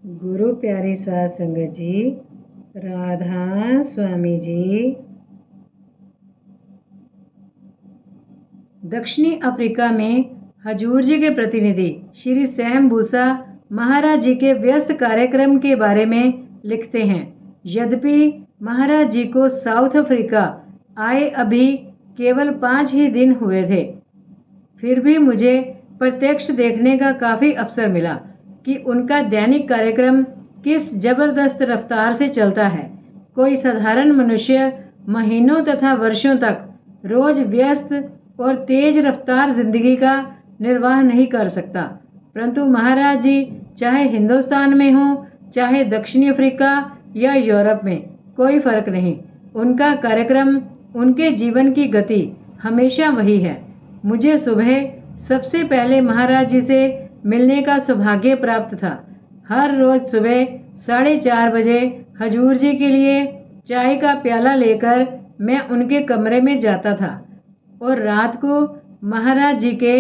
गुरु प्यारी साध संगत जी, राधा स्वामी जी दक्षिणी अफ्रीका में हजूर जी के प्रतिनिधि श्री सैम बूसा महाराज जी के व्यस्त कार्यक्रम के बारे में लिखते हैं। यद्यपि महाराज जी को साउथ अफ्रीका आए अभी केवल 5 ही दिन हुए थे, फिर भी मुझे प्रत्यक्ष देखने का काफ़ी अवसर मिला कि उनका दैनिक कार्यक्रम किस जबरदस्त रफ्तार से चलता है। कोई साधारण मनुष्य महीनों तथा वर्षों तक रोज व्यस्त और तेज रफ्तार जिंदगी का निर्वाह नहीं कर सकता, परंतु महाराज जी चाहे हिंदुस्तान में हो, चाहे दक्षिणी अफ्रीका या यूरोप में, कोई फर्क नहीं। उनका कार्यक्रम, उनके जीवन की गति हमेशा वही है। मुझे सुबह सबसे पहले महाराज जी से मिलने का सौभाग्य प्राप्त था। हर रोज सुबह 4:30 बजे हजूर जी के लिए चाय का प्याला लेकर मैं उनके कमरे में जाता था और रात को महाराज जी के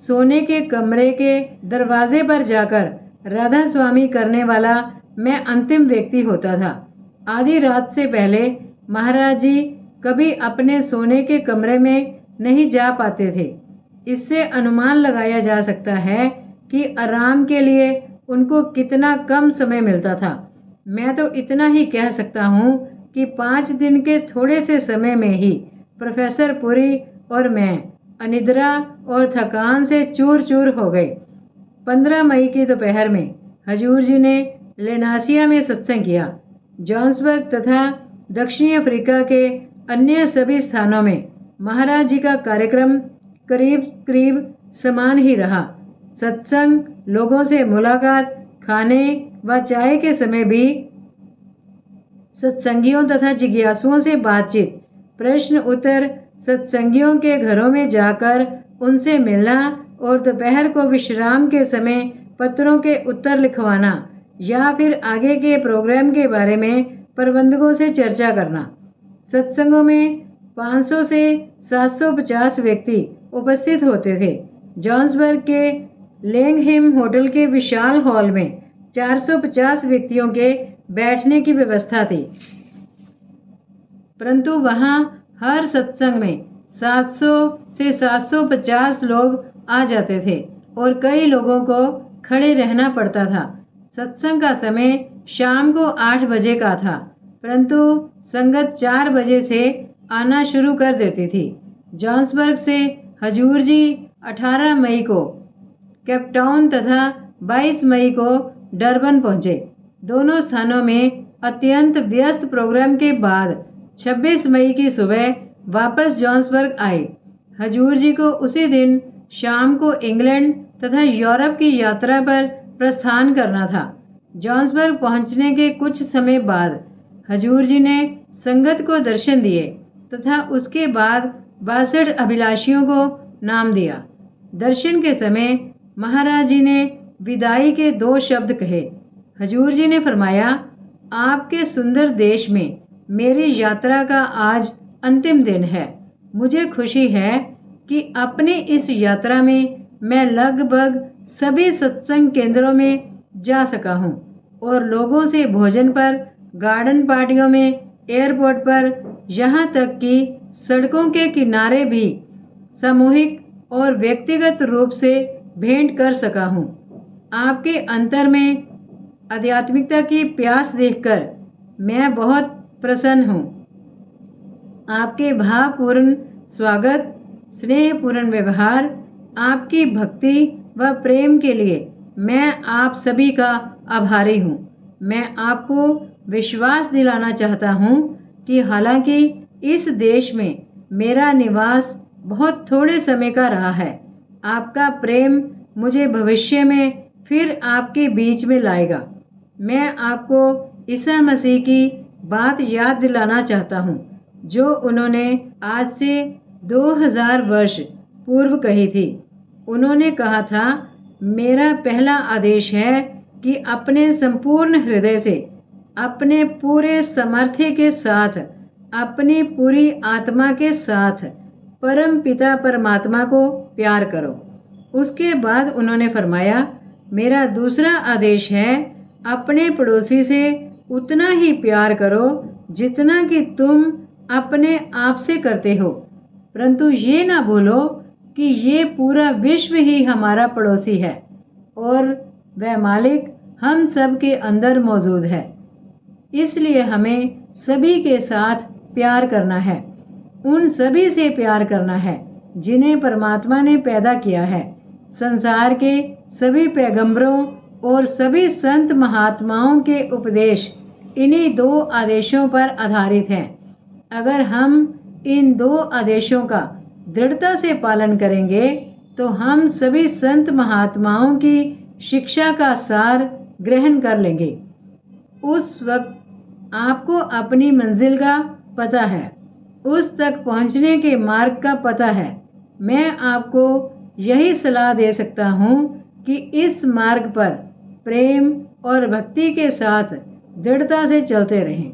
सोने के कमरे के दरवाजे पर जाकर राधा स्वामी करने वाला मैं अंतिम व्यक्ति होता था। आधी रात से पहले महाराज जी कभी अपने सोने के कमरे में नहीं जा पाते थे। इससे अनुमान लगाया जा सकता है कि आराम के लिए उनको कितना कम समय मिलता था। मैं तो इतना ही कह सकता हूँ कि 5 दिन के थोड़े से समय में ही प्रोफेसर पुरी और मैं अनिद्रा और थकान से चूर चूर हो गए। 15 मई की दोपहर में हजूर जी ने लेनासिया में सत्संग किया। जोहान्सबर्ग तथा दक्षिणी अफ्रीका के अन्य सभी स्थानों में महाराज जी का कार्यक्रम करीब करीब समान ही रहा। सत्संग, लोगों से मुलाकात, खाने व चाय के समय भी सत्संगियों तथा जिज्ञासुओं से बातचीत, प्रश्न उत्तर, सत्संगियों के घरों में जाकर उनसे मिलना और दोपहर को विश्राम के समय पत्रों के उत्तर लिखवाना या फिर आगे के प्रोग्राम के बारे में प्रबंधकों से चर्चा करना। सत्संगों में 500 से 750 व्यक्ति उपस्थित होते थे। जोहान्सबर्ग के लैंगहिम होटल के विशाल हॉल में 450 व्यक्तियों के बैठने की व्यवस्था थी, परंतु वहां हर सत्संग में 700 से 750 लोग आ जाते थे और कई लोगों को खड़े रहना पड़ता था। सत्संग का समय शाम को 8 बजे का था, परंतु संगत 4 बजे से आना शुरू कर देती थी। जोहान्सबर्ग से हजूर जी 18 मई को केपटाउन तथा 22 मई को डरबन पहुंचे। दोनों स्थानों में अत्यंत व्यस्त प्रोग्राम के बाद 26 मई की सुबह वापस जोहान्सबर्ग आए। हजूर जी को उसी दिन शाम को इंग्लैंड तथा यूरोप की यात्रा पर प्रस्थान करना था। जोहान्सबर्ग पहुंचने के कुछ समय बाद हजूर जी ने संगत को दर्शन दिए तथा उसके बाद 62 अभिलाषियों को नाम दिया। दर्शन के समय महाराज जी ने विदाई के 2 शब्द कहे। हजूर जी ने फरमाया, आपके सुंदर देश में मेरी यात्रा का आज अंतिम दिन है। मुझे खुशी है कि अपनी इस यात्रा में मैं लगभग सभी सत्संग केंद्रों में जा सका हूँ और लोगों से भोजन पर, गार्डन पार्टियों में, एयरपोर्ट पर, यहाँ तक कि सड़कों के किनारे भी सामूहिक और व्यक्तिगत रूप से भेंट कर सका हूँ। आपके अंतर में आध्यात्मिकता की प्यास देखकर मैं बहुत प्रसन्न हूँ। आपके भावपूर्ण स्वागत, स्नेहपूर्ण व्यवहार, आपकी भक्ति व प्रेम के लिए मैं आप सभी का आभारी हूँ। मैं आपको विश्वास दिलाना चाहता हूँ कि हालांकि इस देश में मेरा निवास बहुत थोड़े समय का रहा है, आपका प्रेम मुझे भविष्य में फिर आपके बीच में लाएगा। मैं आपको ईसा मसीह की बात याद दिलाना चाहता हूँ जो उन्होंने आज से 2000 वर्ष पूर्व कही थी। उन्होंने कहा था, मेरा पहला आदेश है कि अपने संपूर्ण हृदय से, अपने पूरे सामर्थ्य के साथ, अपनी पूरी आत्मा के साथ परम पिता परमात्मा को प्यार करो। उसके बाद उन्होंने फरमाया, मेरा दूसरा आदेश है, अपने पड़ोसी से उतना ही प्यार करो जितना कि तुम अपने आप से करते हो, परंतु ये ना भूलो कि ये पूरा विश्व ही हमारा पड़ोसी है और वह मालिक हम सब के अंदर मौजूद है। इसलिए हमें सभी के साथ प्यार करना है, उन सभी से प्यार करना है जिन्हें परमात्मा ने पैदा किया है। संसार के सभी पैगंबरों और सभी संत महात्माओं के उपदेश इन्हीं 2 आदेशों पर आधारित हैं। अगर हम इन 2 आदेशों का दृढ़ता से पालन करेंगे तो हम सभी संत महात्माओं की शिक्षा का सार ग्रहण कर लेंगे। उस वक्त आपको अपनी मंजिल का पता है, उस तक पहुंचने के मार्ग का पता है। मैं आपको यही सलाह दे सकता हूँ कि इस मार्ग पर प्रेम और भक्ति के साथ दृढ़ता से चलते रहें।